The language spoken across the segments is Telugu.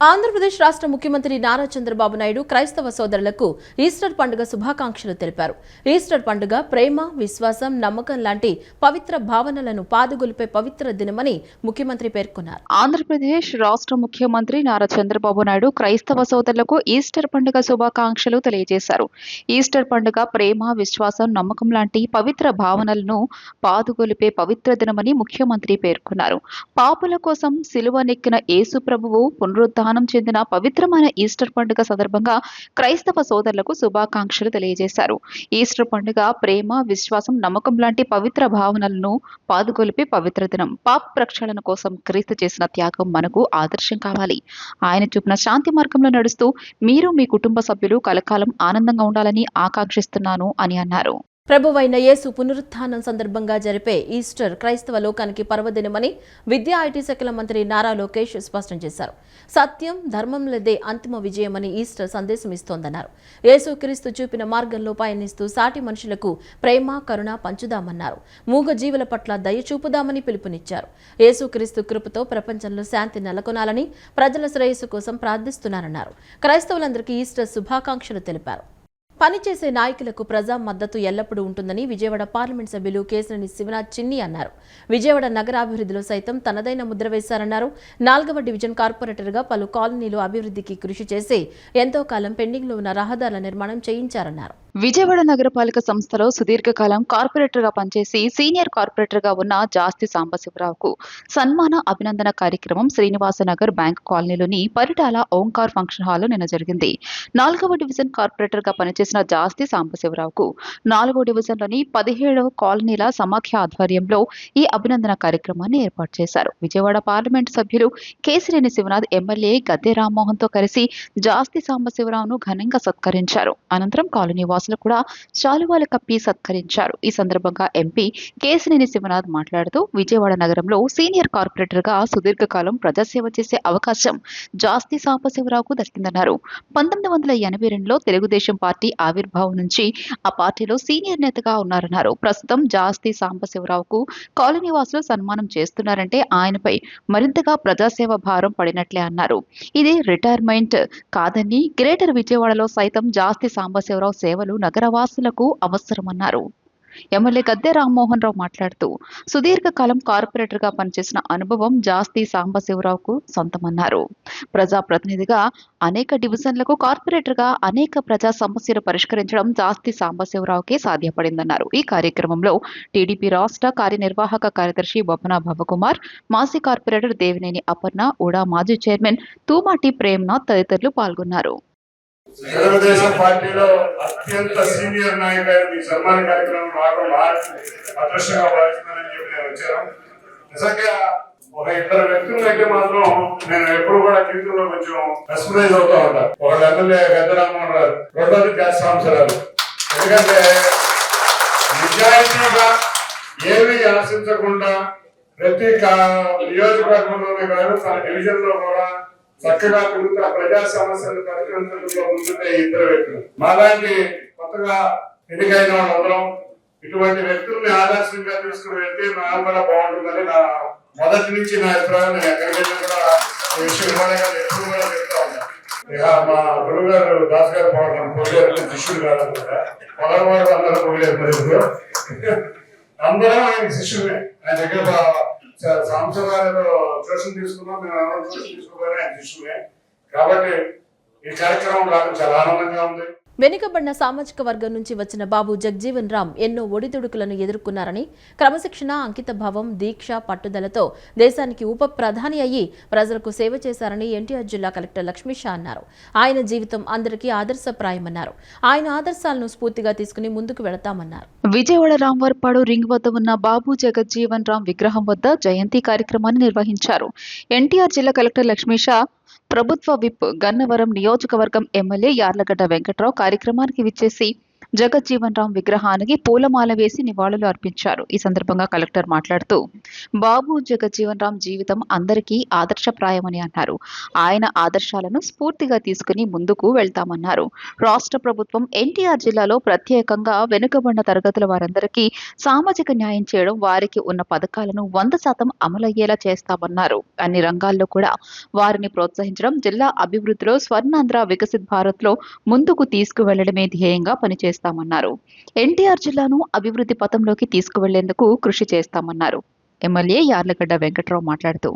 ఆంధ్రప్రదేశ్ రాష్ట్ర ముఖ్యమంత్రి నారా చంద్రబాబు నాయుడు క్రైస్తవ సోదరులకు ఈస్టర్ పండుగ శుభాకాంక్షలు తెలిపారు. ఈస్టర్ పండుగ ప్రేమ, విశ్వాసం, నమ్మకం లాంటి పవిత్ర భావనలను పాదుగొలిపే పవిత్ర దినమని ముఖ్యమంత్రి పేర్కొన్నారు. ఆంధ్రప్రదేశ్ రాష్ట్ర ముఖ్యమంత్రి నారా చంద్రబాబు నాయుడు క్రైస్తవ సోదరులకు ఈస్టర్ పండుగ శుభాకాంక్షలు తెలియజేశారు. ఈస్టర్ పండుగ ప్రేమ, విశ్వాసం, నమ్మకం లాంటి పవిత్ర భావనలను పాదుగొలిపే పవిత్ర దినమని ముఖ్యమంత్రి పేర్కొన్నారు. పాపుల కోసం సిలువనెక్కిన యేసు ప్రభువు పునరుద్ధరణ చెందిన పవిత్రమైన ఈస్టర్ పండుగ సందర్భంగా క్రైస్తవ సోదరులకు శుభాకాంక్షలు తెలియజేశారు. ఈస్టర్ పండుగ ప్రేమ, విశ్వాసం, నమ్మకం లాంటి పవిత్ర భావనలను పాదుగొలిపే పవిత్ర దినం. పాప ప్రక్షాళన కోసం క్రీస్తు చేసిన త్యాగం మనకు ఆదర్శం కావాలి. ఆయన చూపిన శాంతి మార్గంలో నడుస్తూ మీరు మీ కుటుంబ సభ్యులు కలకాలం ఆనందంగా ఉండాలని ఆకాంక్షిస్తున్నాను అని అన్నారు. ప్రభువైన యేసు పునరుత్థానం సందర్భంగా జరిపే ఈస్టర్ క్రైస్తవ లోకానికి పర్వదినమని విద్యా ఐటీ శాఖల మంత్రి నారా లోకేష్ స్పష్టం చేశారు. సత్యం, ధర్మంలదే అంతిమ విజయమని ఈస్టర్ సందేశం ఇస్తోందన్నారు. యేసుక్రీస్తు చూపిన మార్గంలో పయనిస్తూ సాటి మనుషులకు ప్రేమ, కరుణ పంచుదామన్నారు. మూగ జీవుల పట్ల దయ చూపుదామని పిలుపునిచ్చారు. యేసుక్రీస్తు కృపతో ప్రపంచంలో శాంతి నెలకొనాలని ప్రజల శ్రేయస్సు కోసం ప్రార్థిస్తున్నారన్నారు. క్రైస్తవులందరికీ ఈస్టర్ శుభాకాంక్షలు తెలిపారు. పనిచేసే నాయకులకు ప్రజా మద్దతు ఎల్లప్పుడూ ఉంటుందని విజయవాడ పార్లమెంట్ సభ్యులు కేశినేని శివనాథ్ చిన్ని అన్నారు. విజయవాడ నగరాభివృద్ధిలో సైతం తనదైన ముద్ర వేశారన్నారు. 4వ డివిజన్ కార్పొరేటర్గా పలు కాలనీలు అభివృద్ధికి కృషి చేసి ఎంతో కాలం పెండింగ్లో ఉన్న రహదారుల నిర్మాణం చేయించారన్నారు. విజయవాడ నగరపాలక సంస్థలో సుదీర్ఘకాలం కార్పొరేటర్గా పనిచేసి సీనియర్ కార్పొరేటర్గా ఉన్న జాస్తి సాంబశివరావుకు సన్మాన అభినందన కార్యక్రమం శ్రీనివాసనగర్ బ్యాంక్ కాలనీలోని పరిటాల ఓంకార్ ఫంక్షన్ హాల్లో నిన్న జరిగింది. 4వ డివిజన్ కార్పొరేటర్గా పనిచేసిన జాస్తి సాంబశివరావుకు 4వ డివిజన్లోని 17వ కాలనీల సమాఖ్య ఆధ్వర్యంలో ఈ అభినందన కార్యక్రమాన్ని ఏర్పాటు చేశారు. విజయవాడ పార్లమెంట్ సభ్యులు కేశినేని శివనాథ్, ఎమ్మెల్యే గద్దె రామ్మోహన్తో కలిసి జాస్తి సాంబశివరావును ఘనంగా సత్కరించారు. అనంతరం కాలనీ వాసులు కూడా శాలువాలు కప్పి సత్కరించారు. ఈ సందర్భంగా ఎంపీ కేశినేని శివనాథ్ మాట్లాడుతూ విజయవాడ నగరంలో సీనియర్ కార్పొరేటర్గా సుదీర్ఘకాలం ప్రజాసేవ చేసే అవకాశం జాస్తి సాంబశివరావుకు దక్కిందన్నారు. 1982లో తెలుగుదేశం పార్టీ ఆవిర్భావం నుంచి ఆ పార్టీలో సీనియర్ నేతగా ఉన్నారన్నారు. ప్రస్తుతం జాస్తి సాంబశివరావుకు కాలనీ వాసులు సన్మానం చేస్తున్నారంటే ఆయనపై మరింతగా ప్రజాసేవ భారం పడినట్లే అన్నారు. ఇది రిటైర్మెంట్ కాదని గ్రేటర్ విజయవాడలో సైతం జాస్తి సాంబశివరావు సేవలు నగరవాసులకు అవసరమన్నారు. ఎమ్మెల్యే గద్దె రామ్మోహన్ రావు మాట్లాడుతూ సుదీర్ఘకాలం కార్పొరేటర్గా పనిచేసిన అనుభవం జాస్తి సాంబశివరావుకు సొంతమన్నారు. ప్రజాప్రతినిధిగా అనేక డివిజన్లకు కార్పొరేటర్గా అనేక ప్రజా సమస్యలు పరిష్కరించడం జాస్తి సాంబశివరావుకే సాధ్యపడిందన్నారు. ఈ కార్యక్రమంలో టీడీపీ రాష్ట్ర కార్యనిర్వాహక కార్యదర్శి బొప్పన భవకుమార్, మాజీ కార్పొరేటర్ దేవినేని అపర్ణ, ఉడా మాజీ చైర్మన్ తూమాటి ప్రేమ్నాథ్ తదితరులు పాల్గొన్నారు. తెలుగుదేశం పార్టీలో అత్యంత సీనియర్ నాయకుడు మీ సన్మాన కార్యక్రమం రావడం అదృష్టంగా భావిస్తున్నానని చెప్పి నేను వచ్చాను. నిజంగా ఒక ఇద్దరు వ్యక్తులు అయితే మాత్రం నేను ఎప్పుడు కూడా జీవితంలో కొంచెం మెస్మరైజ్ అవుతా ఉంటాను. ఒక ఎమ్మెల్యే గద్దె రామ్మోహన్ రావు, రెండోది జాస్తి సాంబశివరావు. ఎందుకంటే నిజాయితీగా ఏమీ ఆశించకుండా ప్రతి నియోజకవర్గంలోనే కాదు తన డివిజన్ లో కూడా చక్కగా తిరుగుతా ప్రజా సమస్యలు పరిష్కరించడంలో ముందుంటే ఇద్దరు వ్యక్తులు. మాలాంటి కొత్తగా ఎన్నికైన వాళ్ళందరం ఇటువంటి వ్యక్తుల్ని ఆదర్శంగా తీసుకుని వెళ్తే నా కూడా బాగుంటుందని నా మొదటి నుంచి నా అభిప్రాయం. నేను ఎక్కడికి వెళ్ళినా కూడా ఈ విషయం కూడా ఎప్పుడు కూడా చెప్తా ఉంటాను. ఇక మా గురువు గారు దాస్ గారు పొగిలేరు, శిష్యుడు కాదనుకుంటా, పొగలవాడు అందరూ పొగిలేరు. మరి అందరం ఆయన శిష్యుడే. ఆయన దగ్గర సంవత్సరాలు ట్యూషన్ తీసుకున్నాం, మేము ఎవరు ట్యూషన్ తీసుకోవాలి ఆయన శిష్యులే. కాబట్టి ఈ కార్యక్రమం నాకు చాలా ఆనందంగా ఉంది. వెనుకబడిన సామాజిక వర్గం నుంచి వచ్చిన బాబు జగ్జీవన్ రామ్ ఎన్నో ఒడిదుడుకులను ఎదుర్కొన్నారని, క్రమశిక్షణ, అంకితభావం, దీక్ష, పట్టుదలతో దేశానికి ఉప ప్రధాని అయ్యి ప్రజలకు సేవ చేశారని ఎన్టీఆర్ జిల్లా కలెక్టర్ లక్ష్మీ షా అన్నారు. ఆయన జీవితం అందరికీ ఆదర్శప్రాయమన్నారు. ఆయన ఆదర్శాలను స్ఫూర్తిగా తీసుకుని ముందుకు వెళతామన్నారు. విజయవాడ రాంవర్పాడు రింగ్ వద్ద ఉన్న బాబు జగజ్జీవన్ రామ్ విగ్రహం వద్ద జయంతి కార్యక్రమాన్ని నిర్వహించారు. ఎన్టీఆర్ జిల్లా కలెక్టర్ లక్ష్మీ షా, ప్రభుత్వ విప్, గన్నవరం నియోజకవర్గం ఎమ్మెల్యే యార్లగడ్డ వెంకట్రావు కార్యక్రమానికి విచ్చేసి జగజ్జీవన్ రామ్ విగ్రహానికి పూలమాల వేసి నివాళులు అర్పించారు. ఈ సందర్భంగా కలెక్టర్ మాట్లాడుతూ బాబు జగజ్జీవన్ రామ్ జీవితం అందరికీ ఆదర్శప్రాయమని అన్నారు. ఆయన ఆదర్శాలను స్ఫూర్తిగా తీసుకుని ముందుకు వెళ్తామన్నారు. రాష్ట్ర ప్రభుత్వం ఎన్టీఆర్ జిల్లాలో ప్రత్యేకంగా వెనుకబడిన తరగతుల వారందరికీ సామాజిక న్యాయం చేయడం, వారికి ఉన్న పథకాలను 100% అమలయ్యేలా చేస్తామన్నారు. అన్ని రంగాల్లో కూడా వారిని ప్రోత్సహించడం, జిల్లా అభివృద్ధిలో స్వర్ణాంధ్ర వికసిత్ భారత్ లో ముందుకు తీసుకువెళ్లడమే ధ్యేయంగా పనిచేస్తామన్నారు. ఎన్టీఆర్ జిల్లాను అభివృద్ధి పథంలోకి తీసుకువెళ్లేందుకు కృషి చేస్తామన్నారు. ఎమ్మెల్యే యార్లగడ్డ వెంకట్రావు మాట్లాడుతూ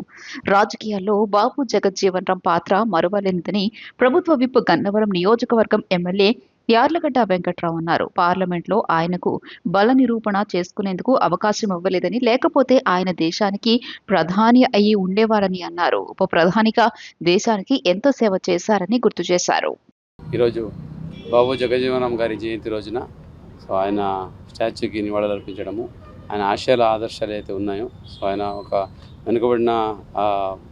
రాజకీయాల్లో బాబు జగజ్జీవన్ రామ్ పాత్ర మరువలేనిదని ప్రభుత్వ విప్ గన్నవరం నియోజకవర్గం ఎమ్మెల్యే యార్లగడ్డ వెంకట్రావు అన్నారు. పార్లమెంట్లో ఆయనకు బల నిరూపణ చేసుకునేందుకు అవకాశం ఇవ్వలేదని, లేకపోతే ఆయన దేశానికి ప్రధాని అయి ఉండేవారని అన్నారు. ఉప ప్రధానిగా దేశానికి ఎంతో సేవ చేశారని గుర్తు చేశారు. ఈరోజు బాబు జగజ్జీవన్ గారి జయంతి రోజున ఆయన స్టాచ్యూకి నివాళులు అర్పించడము, ఆయన ఆశయాల ఆదర్శాలు అయితే ఉన్నాయో ఆయన ఒక వెనుకబడిన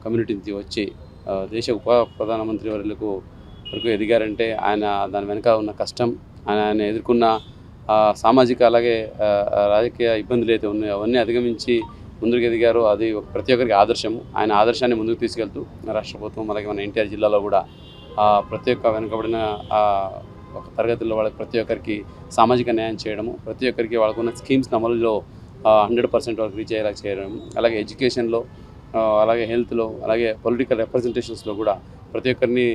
కమ్యూనిటీకి వచ్చి దేశ ఉప ప్రధానమంత్రి వరకు ఎదిగారంటే ఆయన దాని వెనక ఉన్న కష్టం, ఆయన ఎదుర్కొన్న సామాజిక అలాగే రాజకీయ ఇబ్బందులు అయితే ఉన్నాయో అవన్నీ అధిగమించి ముందుకు ఎదిగారు. అది ప్రతి ఒక్కరికి ఆదర్శము. ఆయన ఆదర్శాన్ని ముందుకు తీసుకెళ్తూ రాష్ట్ర ప్రభుత్వం అలాగే మన ఎన్టీఆర్ జిల్లాలో కూడా ప్రతి ఒక్క వెనుకబడిన ఒక తరగతుల్లో వాళ్ళకి ప్రతి ఒక్కరికి సామాజిక న్యాయం చేయడము, ప్రతి ఒక్కరికి వాళ్ళకున్న స్కీమ్స్ అమలులో 100% వరకు రీచ్ అయ్యేలా చేయడం, అలాగే ఎడ్యుకేషన్లో, అలాగే హెల్త్లో, అలాగే పొలిటికల్ రిప్రజెంటేషన్స్లో కూడా ప్రతి ఒక్కరిని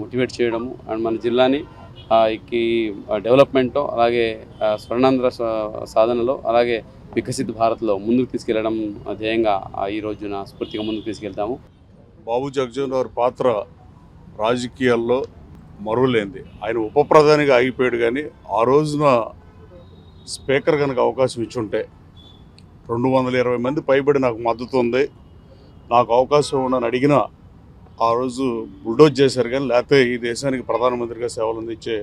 మోటివేట్ చేయడము అండ్ మన జిల్లాని ఈ డెవలప్మెంట్లో అలాగే స్వర్ణాంధ్ర సాధనలో అలాగే వికసిత్ భారత్లో ముందుకు తీసుకెళ్లడం ధ్యేయంగా ఈ రోజున స్ఫూర్తిగా ముందుకు తీసుకెళ్తాము. బాబు జగజ్జీవన్ రామ్ పాత్ర రాజకీయాల్లో మరువలేంది. ఆయన ఉప ప్రధానిగా ఆగిపోయాడు, కానీ ఆ రోజున స్పీకర్ కనుక అవకాశం ఇచ్చుంటే 220 మంది పైబడి నాకు మద్దతు ఉంది, నాకు అవకాశం ఉండని అడిగినా ఆ రోజు బుల్డోజ్ చేశారు, కానీ లేకపోతే ఈ దేశానికి ప్రధానమంత్రిగా సేవలు అందించే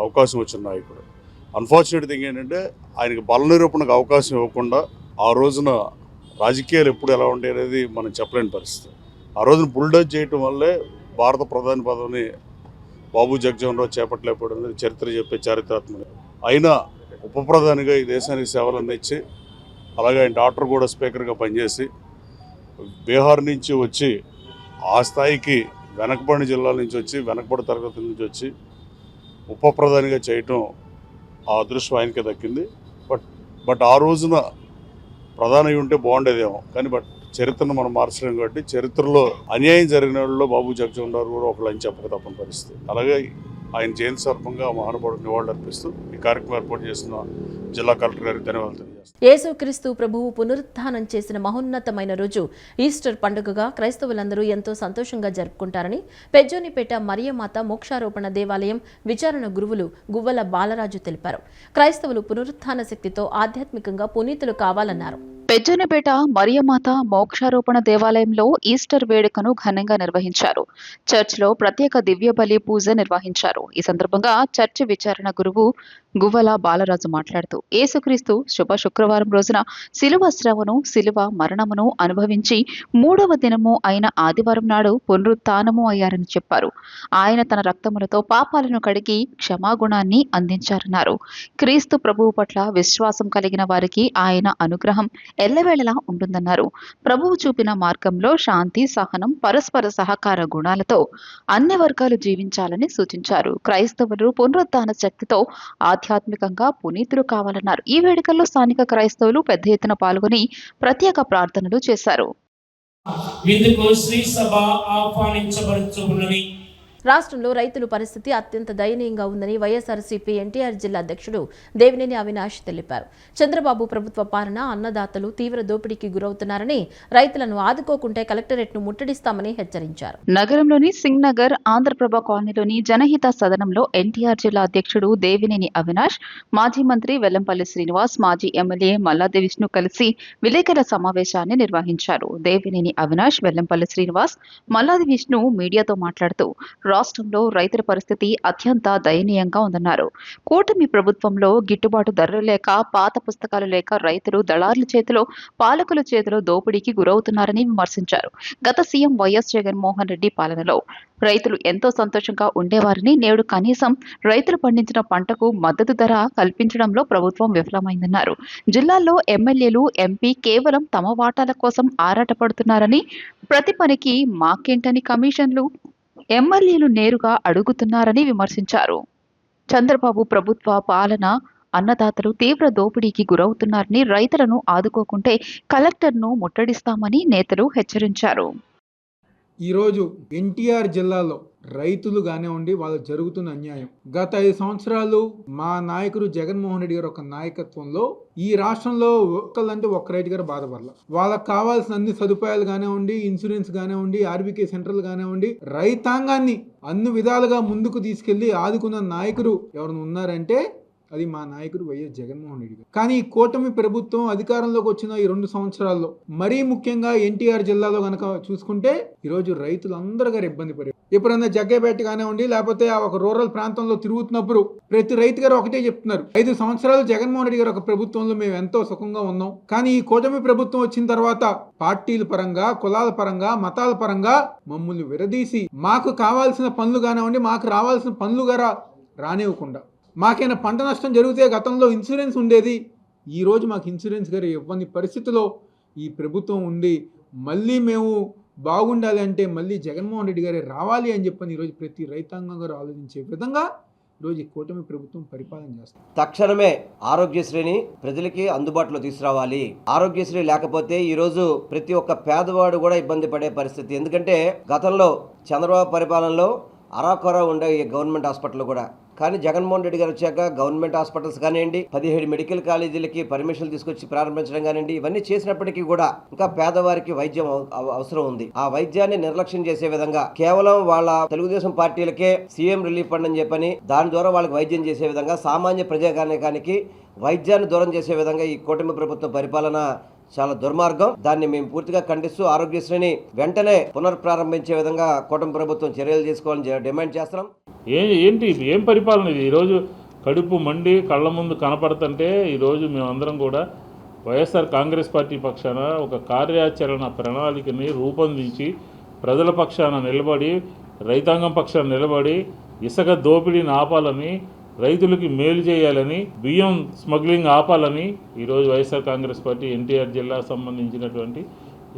అవకాశం వచ్చిన నాయకుడు. అన్ఫార్చునేట్ థింగ్ ఏంటంటే ఆయనకి బల నిరూపణకు అవకాశం ఇవ్వకుండా ఆ రోజున రాజకీయాలు ఎప్పుడు ఎలా ఉంటాయి అనేది మనం చెప్పలేని పరిస్థితి. ఆ రోజున బుల్డోజ్ చేయటం వల్లే భారత ప్రధాని పదవిని బాబు జగజ్జీవన్ రామ్ చేపట్టలేకపోవడం అనేది చరిత్ర చెప్పే చారిత్రాత్మక. అయినా ఉప ప్రధానిగా ఈ దేశానికి సేవలు అందించి అలాగే ఆయన డాక్టర్ కూడా స్పీకర్గా పనిచేసి బీహార్ నుంచి వచ్చి ఆ స్థాయికి వెనకబడిన జిల్లాల నుంచి వచ్చి వెనకబడి తరగతుల నుంచి వచ్చి ఉప ప్రధానిగా చేయటం ఆ అదృష్టం ఆయనకే దక్కింది. బట్ ఆ రోజున ప్రధాని అయి ఉంటే బాగుండేదేమో, కానీ చరిత్రను మనం మార్చలేం కాబట్టి చరిత్రలో అన్యాయం జరిగిన వాళ్ళలో బాబు జగజ్జీవన్ రామ్ కూడా ఒకళ్ళని చెప్పక తప్పని పరిస్థితి. అలాగే ఆయన జయంతి సందర్భంగా మహానుభావుడికి నివాళులు అర్పిస్తూ ఈ కార్యక్రమం ఏర్పాటు చేసిన జిల్లా కలెక్టర్ గారికి ధన్యవాదాలు తెలియజేస్తాను. యేసుక్రీస్తు ప్రభువు పునరుత్థానం చేసిన మహోన్నతమైన రోజు ఈస్టర్ పండుగగా క్రైస్తవులందరూ ఎంతో సంతోషంగా జరుపుకుంటారని పెజ్జోనిపేట మరియమాత మోక్షారోపణ దేవాలయం విచారణ గురువులు గువ్వల బాలరాజు తెలిపారు. క్రైస్తవులు పునరుత్థాన శక్తితో ఆధ్యాత్మికంగా పునీతులు కావాలన్నారు. పెజ్జోనిపేట మరియమాత మోక్షారోపణ దేవాలయంలో ఈస్టర్ వేడుకను ఘనంగా నిర్వహించారు. చర్చ్లో ప్రత్యేక దివ్య బలి పూజ నిర్వహించారు. ఈ సందర్భంగా చర్చ్ విచారణ గురువు గువ్వల బాలరాజు మాట్లాడుతూ యేసుక్రీస్తు శుభ శుక్రవారం రోజున శిలువ శ్రమను, శిలువ మరణమును అనుభవించి 3వ దినము అయిన ఆదివారం నాడు పునరుత్థానము అయ్యారని చెప్పారు. ఆయన తన రక్తములతో పాపాలను కడిగి క్షమాగుణాన్ని అందించారన్నారు. క్రీస్తు ప్రభువు పట్ల విశ్వాసం కలిగిన వారికి ఆయన అనుగ్రహం ఎల్లవేళలా ఉంటుందన్నారు. ప్రభువు చూపిన మార్గంలో శాంతి, సహనం, పరస్పర సహకార గుణాలతో అన్ని వర్గాలు జీవించాలని సూచించారు. క్రైస్తవులు పునరుత్థాన శక్తితో ఆధ్యాత్మికంగా పునీతులు కావాలన్నారు. ఈ వేడుకల్లో స్థానిక క్రైస్తవులు పెద్ద ఎత్తున పాల్గొని ప్రత్యేక ప్రార్థనలు చేశారు. రాష్ట్రంలో రైతుల పరిస్థితి అత్యంత దయనీయంగా ఉందని వైఎస్ఆర్సీపీ ఎన్టీఆర్ జిల్లా అధ్యక్షుడు దేవినేని అవినాష్ తెలిపారు. చంద్రబాబు ప్రభుత్వ పాలన అన్నదాతలు తీవ్ర దోపిడీకి గురవుతున్నారని, రైతులను ఆదుకోకుంటే కలెక్టరేట్ను ముట్టడిస్తామని హెచ్చరించారు. నగరంలోని సింగ్ నగర్ ఆంధ్రప్రభ కాలనీలోని జనహిత సదనంలో ఎన్టీఆర్ జిల్లా అధ్యక్షుడు దేవినేని అవినాష్, మాజీ మంత్రి వెల్లంపల్లి శ్రీనివాస్, మాజీ ఎమ్మెల్యే మల్లాది విష్ణు కలిసి విలేకరుల సమావేశాన్ని నిర్వహించారు. దేవినేని అవినాష్, వెల్లంపల్లి శ్రీనివాస్, మల్లాది విష్ణు మీడియాతో మాట్లాడుతూ రాష్ట్రంలో రైతుల పరిస్థితి అత్యంత దయనీయంగా ఉందన్నారు. కూటమి ప్రభుత్వంలో గిట్టుబాటు ధరలు లేక, పాత పుస్తకాలు లేక రైతులు దళారుల చేతిలో, పాలకుల చేతిలో దోపిడీకి గురవుతున్నారని విమర్శించారు. గత సీఎం వైఎస్ జగన్మోహన్ రెడ్డి పాలనలో రైతులు ఎంతో సంతోషంగా ఉండేవారని, నేడు కనీసం రైతులు పండించిన పంటకు మద్దతు ధర కల్పించడంలో ప్రభుత్వం విఫలమైందన్నారు. జిల్లాల్లో ఎమ్మెల్యేలు, ఎంపీ కేవలం తమ వాటాల కోసం ఆరాటపడుతున్నారని, ప్రతి పనికి మాకేంటని కమిషన్లు ఎమ్మెల్యేలు నేరుగా అడుగుతున్నారని విమర్శించారు. చంద్రబాబు ప్రభుత్వ పాలన అన్నదాతలు తీవ్ర దోపిడీకి గురవుతున్నారని, రైతులను ఆదుకోకుంటే కలెక్టర్ను ముట్టడిస్తామని నేతలు హెచ్చరించారు. ఈరోజు ఎన్టీఆర్ జిల్లాలో రైతులు కానివ్వండి, వాళ్ళకు జరుగుతున్న అన్యాయం. గత 5 సంవత్సరాలు మా నాయకుడు జగన్మోహన్ రెడ్డి గారు ఒక నాయకత్వంలో ఈ రాష్ట్రంలో ఒక్కళ్ళంటే ఒక్క రైతు గారు బాధపడాల. వాళ్ళకి కావాల్సిన అన్ని సదుపాయాలు కానివ్వండి, ఇన్సూరెన్స్ కానివ్వండి, ఆర్బీకే సెంటర్లు కానివ్వండి, రైతాంగాన్ని అన్ని విధాలుగా ముందుకు తీసుకెళ్లి ఆదుకున్న నాయకుడు ఎవరైనా ఉన్నారంటే అది మా నాయకుడు వైఎస్ జగన్మోహన్ రెడ్డి గారు. కానీ ఈ కూటమి ప్రభుత్వం అధికారంలోకి వచ్చిన ఈ 2 సంవత్సరాల్లో మరీ ముఖ్యంగా ఎన్టీఆర్ జిల్లాలో కనుక చూసుకుంటే ఈరోజు రైతులందరూ గారు ఇబ్బంది పడారు. ఎప్పుడన్నా జగ్గేపేట కానివ్వండి, లేకపోతే ఒక రూరల్ ప్రాంతంలో తిరుగుతున్నప్పుడు ప్రతి రైతు గారు ఒకటే చెప్తున్నారు, 5 సంవత్సరాలు జగన్మోహన్ రెడ్డి గారు ఒక ప్రభుత్వంలో మేము ఎంతో సుఖంగా ఉన్నాం. కానీ ఈ కూటమి ప్రభుత్వం వచ్చిన తర్వాత పార్టీల పరంగా, కులాల పరంగా, మతాల పరంగా మమ్మల్ని విడదీసి మాకు కావాల్సిన పనులు కానివ్వండి, మాకు రావాల్సిన పనులు గారా రానివ్వకుండా, మాకైనా పంట నష్టం జరిగితే గతంలో ఇన్సూరెన్స్ ఉండేది, ఈరోజు మాకు ఇన్సూరెన్స్ గారు ఇవ్వని పరిస్థితిలో ఈ ప్రభుత్వం ఉండి మళ్ళీ మేము బాగుండాలి అంటే మళ్ళీ జగన్మోహన్ రెడ్డి గారే రావాలి అని చెప్పని ఈరోజు ప్రతి రైతాంగం గారు ఆలోచించే విధంగా ఈరోజు ఈ కూటమి ప్రభుత్వం పరిపాలన చేస్తుంది. తక్షణమే ఆరోగ్యశ్రీని ప్రజలకి అందుబాటులో తీసుకురావాలి. ఆరోగ్యశ్రీ లేకపోతే ఈరోజు ప్రతి ఒక్క పేదవాడు కూడా ఇబ్బంది పడే పరిస్థితి. ఎందుకంటే గతంలో చంద్రబాబు పరిపాలనలో అరాకొర ఉండే ఈ గవర్నమెంట్ హాస్పిటల్ కూడా, కానీ జగన్మోహన్ రెడ్డి గారు వచ్చాక గవర్నమెంట్ హాస్పిటల్స్ కానివ్వండి, 17 మెడికల్ కాలేజీలకి పర్మిషన్లు తీసుకొచ్చి ప్రారంభించడం కానివ్వండి, ఇవన్నీ చేసినప్పటికీ కూడా ఇంకా పేదవారికి వైద్యం అవసరం ఉంది. ఆ వైద్యాన్ని నిర్లక్ష్యం చేసే విధంగా కేవలం వాళ్ళ తెలుగుదేశం పార్టీలకే సీఎం రిలీఫ్ ఫండ్ అని చెప్పని దాని ద్వారా వాళ్ళకి వైద్యం చేసే విధంగా, సామాన్య ప్రజాగానికి వైద్యాన్ని దూరం చేసే విధంగా ఈ కూటమి ప్రభుత్వ పరిపాలన చాలా దుర్మార్గం. దాన్ని మేము పూర్తిగా ఖండిస్తూ ఆరోగ్యశ్రీని వెంటనే పునఃప్రారంభించే విధంగా కూటమి ప్రభుత్వం చర్యలు తీసుకోవాలని డిమాండ్ చేస్తున్నాం. ఏం పరిపాలన ఇది? ఈరోజు కడుపు మండి కళ్ళ ముందు కనపడుతుంటే ఈరోజు మేమందరం కూడా వైఎస్ఆర్ కాంగ్రెస్ పార్టీ పక్షాన ఒక కార్యాచరణ ప్రణాళికని రూపొందించి ప్రజల పక్షాన నిలబడి, రైతాంగం పక్షాన నిలబడి ఇసుక దోపిడీని ఆపాలని, రైతులకి మేలు చేయాలని, బియ్యం స్మగ్లింగ్ ఆపాలని ఈరోజు వైఎస్ఆర్ కాంగ్రెస్ పార్టీ ఎన్టీఆర్ జిల్లా సంబంధించినటువంటి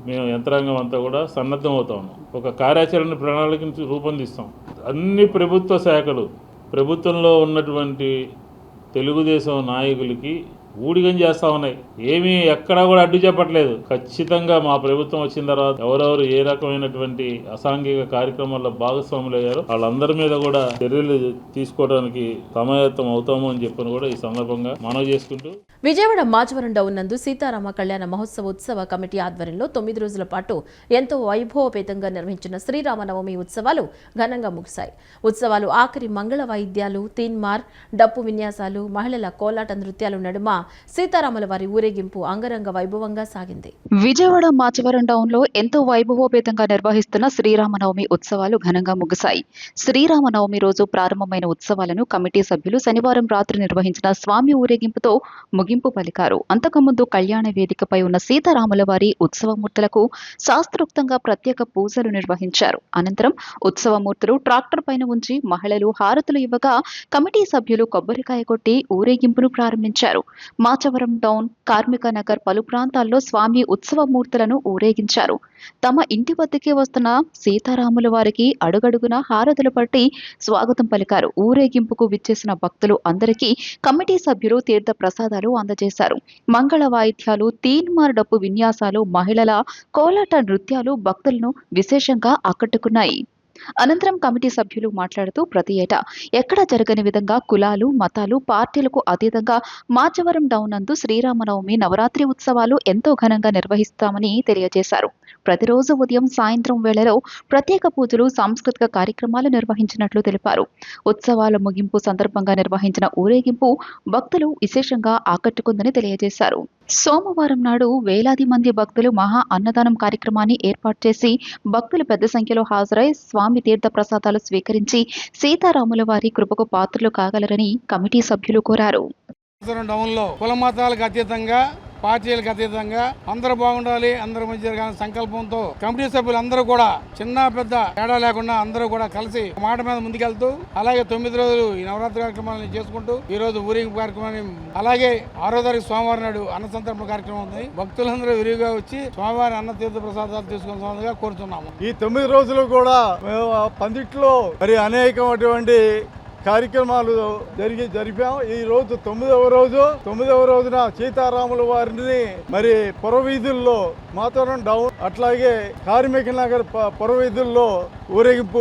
మేము యంత్రాంగం అంతా కూడా సన్నద్ధం అవుతా ఉన్నాం. ఒక కార్యాచరణ ప్రణాళికను రూపొందిస్తాం. అన్ని ప్రభుత్వ శాఖలు, ప్రభుత్వంలో ఉన్నటువంటి తెలుగుదేశం నాయకులకి ఊడిగం చేస్తూ ఉన్నాయి. ఏమీ ఎక్కడా కూడా అడ్డు చెప్పట్లేదు. ఖచ్చితంగా మా ప్రభుత్వం వచ్చిన తర్వాత ఎవరెవరు ఏ రకమైనటువంటి అసాంఘిక కార్యక్రమాల్లో భాగస్వాములు అయ్యారో వాళ్ళందరి మీద కూడా చర్యలు తీసుకోవడానికి సమాయత్తం అవుతాము అని చెప్పని కూడా ఈ సందర్భంగా మనవి చేసుకుంటూ, విజయవాడ మాచవరం డౌన్ నందు సీతారామ కళ్యాణ మహోత్సవ కమిటీ ఆధ్వర్యంలో 9 రోజుల పాటు ఎంతో వైభవపేతంగా నిర్వహించిన శ్రీరామనవమి ఉత్సవాలు ఘనంగా ముగిశాయి. ఉత్సవాలు ఆఖరి మంగళ వాయిద్యాలు, తీన్మార్, డప్పు విన్యాసాలు, మహిళల కోలాట నృత్యాలు నడుమ సీతారాముల వారి ఊరేగింపు అంగరంగ వైభవంగా సాగింది. విజయవాడ మాచవరం టౌన్ లో ఎంతో వైభవోపేతంగా నిర్వహిస్తున్న శ్రీరామనవమి ఉత్సవాలు ఘనంగా ముగిశాయి. శ్రీరామనవమి రోజు ప్రారంభమైన ఉత్సవాలను కమిటీ సభ్యులు శనివారం రాత్రి నిర్వహించిన స్వామి ఊరేగింపుతో ముగింపు పలికారు. అంతకుముందు కళ్యాణ వేదికపై ఉన్న సీతారాముల వారి ఉత్సవమూర్తులకు శాస్త్రోక్తంగా ప్రత్యేక పూజలు నిర్వహించారు. అనంతరం ఉత్సవమూర్తులు ట్రాక్టర్ పైన ఉంచి మహిళలు హారతులు ఇవ్వగా కమిటీ సభ్యులు కొబ్బరికాయ కొట్టి ఊరేగింపును ప్రారంభించారు. మాచవరం టౌన్, కార్మిక నగర్ పలు ప్రాంతాల్లో స్వామి ఉత్సవమూర్తులను ఊరేగించారు. తమ ఇంటి వద్దకే వస్తున్న సీతారాముల వారికి అడుగడుగున హారతులు పట్టి స్వాగతం పలికారు. ఊరేగింపుకు విచ్చేసిన భక్తులు అందరికీ కమిటీ సభ్యులు తీర్థ ప్రసాదాలు అందజేశారు. మంగళ వాయిద్యాలు, తీన్మార్ డప్పు విన్యాసాలు, మహిళల కోలాట నృత్యాలు భక్తులను విశేషంగా ఆకట్టుకున్నాయి. అనంతరం కమిటీ సభ్యులు మాట్లాడుతూ ప్రతి ఏటా ఎక్కడ జరగని విధంగా కులాలు, మతాలు, పార్టీలకు అతీతంగా మాచవరం డౌన్ నందు శ్రీరామనవమి నవరాత్రి ఉత్సవాలు ఎంతో ఘనంగా నిర్వహిస్తామని తెలియజేశారు. ప్రతిరోజు ఉదయం, సాయంత్రం వేళలో ప్రత్యేక పూజలు, సాంస్కృతిక కార్యక్రమాలు నిర్వహించినట్లు తెలిపారు. ఉత్సవాల ముగింపు సందర్భంగా నిర్వహించిన ఊరేగింపు భక్తులు విశేషంగా ఆకట్టుకుందని తెలియజేశారు. సోమవారం నాడు వేలాది మంది భక్తులు మహా అన్నదానం కార్యక్రమాన్ని ఏర్పాటు చేసి భక్తులు పెద్ద సంఖ్యలో హాజరై స్వామి తీర్థ ప్రసాదాలు స్వీకరించి సీతారాముల వారి కృపకు పాత్రలు కాగలరని కమిటీ సభ్యులు కోరారు. టౌన్లో కుల మతాలకు అతీతంగా, పార్టీలకు అతీతంగా అందరూ బాగుండాలి, అందరి మధ్య జరగాలని సంకల్పంతో కమిటీ సభ్యులు అందరూ కూడా చిన్న పెద్ద తేడా లేకుండా అందరూ కూడా కలిసి మాట మీద ముందుకెళ్తూ, అలాగే 9 రోజులు ఈ నవరాత్రి కార్యక్రమాలను చేసుకుంటూ ఈ రోజు ఊరేగింపు కార్యక్రమాన్ని, అలాగే 6వ తారీఖు సోమవారం నాడు అన్న సంతర్పణ కార్యక్రమం ఉంది. భక్తులందరూ విరివిగా వచ్చి స్వామివారి అన్న తీర్థ ప్రసాదాలు తీసుకుని కోరుతున్నాము. ఈ 9 రోజులు కూడా పందిట్లో మరి అనేకమైనటువంటి కార్యక్రమాలు జరిపాం. ఈ రోజు 9వ రోజున సీతారాముల వారిని మరి పురవీధుల్లో మాతరం డౌన్, అట్లాగే కార్మిక నగర్ పురవీధుల్లో ఊరేగింపు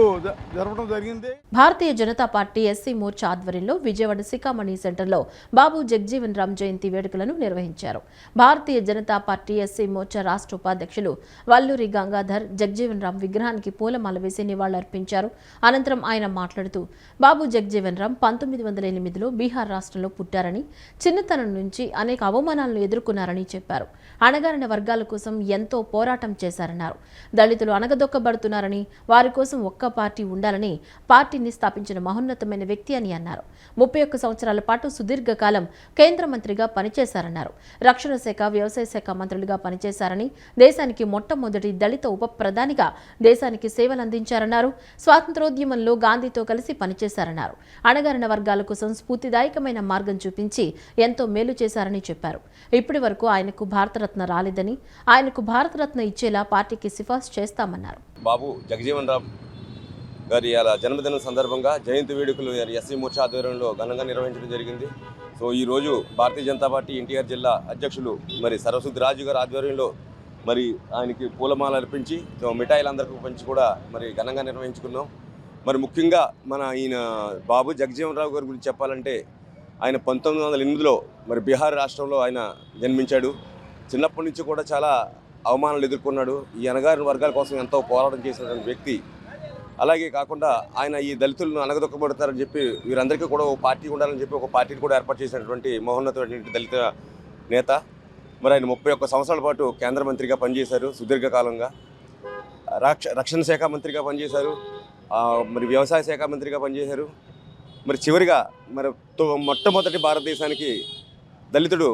జరపడం జరిగింది. భారతీయ జనతా పార్టీ ఎస్సీ మోర్చా ఆధ్వర్యంలో విజయవాడ సికామణి సెంటర్లో బాబు జగజీవన్ రామ్ జయంతి వేడుకలను నిర్వహించారు. భారతీయ జనతా పార్టీ ఎస్సీ మోర్చా రాష్ట్ర ఉపాధ్యక్షులు వల్లూరి గంగాధర్ జగజీవన్ రామ్ విగ్రహానికి పూలమాల వేసి నివాళులర్పించారు. అనంతరం ఆయన మాట్లాడుతూ బాబు జగజీవన్ రామ్ 1908లో బీహార్ రాష్ట్రంలో పుట్టారని, చిన్నతనం నుంచి అనేక అవమానాలను ఎదుర్కొన్నారని చెప్పారు. అణగారిన వర్గాల కోసం ఎంతో పోరాటం చేశారన్నారు. దళితులు అణగదొక్కబడుతున్నారని, వారి కోసం ఒక్క పార్టీ ఉండాలని పార్టీని స్థాపించిన మహోన్నతమైన వ్యక్తి అని అన్నారు. 31 సంవత్సరాల పాటు సుదీర్ఘకాలం కేంద్ర మంత్రిగా పనిచేశారన్నారు. రక్షణ శాఖ, వ్యవసాయ శాఖ మంత్రులుగా పనిచేశారని, దేశానికి మొట్టమొదటి దళిత ఉప ప్రధానిగా దేశానికి సేవలందించారన్నారు. స్వాతంత్రోద్యమంలో గాంధీతో కలిసి పనిచేశారన్నారు. అణగారిన వర్గాల కోసం స్ఫూర్తిదాయకమైన మార్గం చూపించి ఎంతో మేలు చేశారని చెప్పారు. ఇప్పటి వరకు ఆయనకు భారతరత్న రాలేదని, ఆయనకు భారతరత్న ఇచ్చేలా పార్టీకి సిఫార్సు చేస్తామన్నారు. బాబు జగజీవన్ రామ్ గారి అలా జన్మదినం సందర్భంగా జయంతి వేడుకలు ఎస్సీ మోర్చా ఆధ్వర్యంలో ఘనంగా నిర్వహించడం జరిగింది. సో ఈరోజు భారతీయ జనతా పార్టీ ఎన్టీఆర్ జిల్లా అధ్యక్షులు మరి సరస్వతి రాజు గారి ఆధ్వర్యంలో మరి ఆయనకి పూలమాల అర్పించి మిఠాయిలు అందరికీ పంచి కూడా మరి ఘనంగా నిర్వహించుకున్నాం. మరి ముఖ్యంగా ఈయన బాబు జగజీవన్ రావు గారి గురించి చెప్పాలంటే ఆయన 1908లో మరి బీహార్ రాష్ట్రంలో ఆయన జన్మించాడు. చిన్నప్పటి నుంచి కూడా చాలా అవమానాలు ఎదుర్కొన్నాడు. ఈ అణగారిన వర్గాల కోసం ఎంతో పోరాటం చేసినటువంటి వ్యక్తి. అలాగే కాకుండా ఆయన ఈ దళితులను అణగదొక్కబడతారని చెప్పి వీరందరికీ కూడా ఒక పార్టీ ఉండాలని చెప్పి ఒక పార్టీని కూడా ఏర్పాటు చేసినటువంటి మహోన్నతమైన దళిత నేత. మరి ఆయన 31 సంవత్సరాల పాటు కేంద్ర మంత్రిగా పనిచేశారు. సుదీర్ఘకాలంగా రక్షణ శాఖ మంత్రిగా పనిచేశారు. మరి వ్యవసాయ శాఖ మంత్రిగా పనిచేశారు. మరి చివరిగా మరి మొట్టమొదటి భారతదేశానికి దళితుడు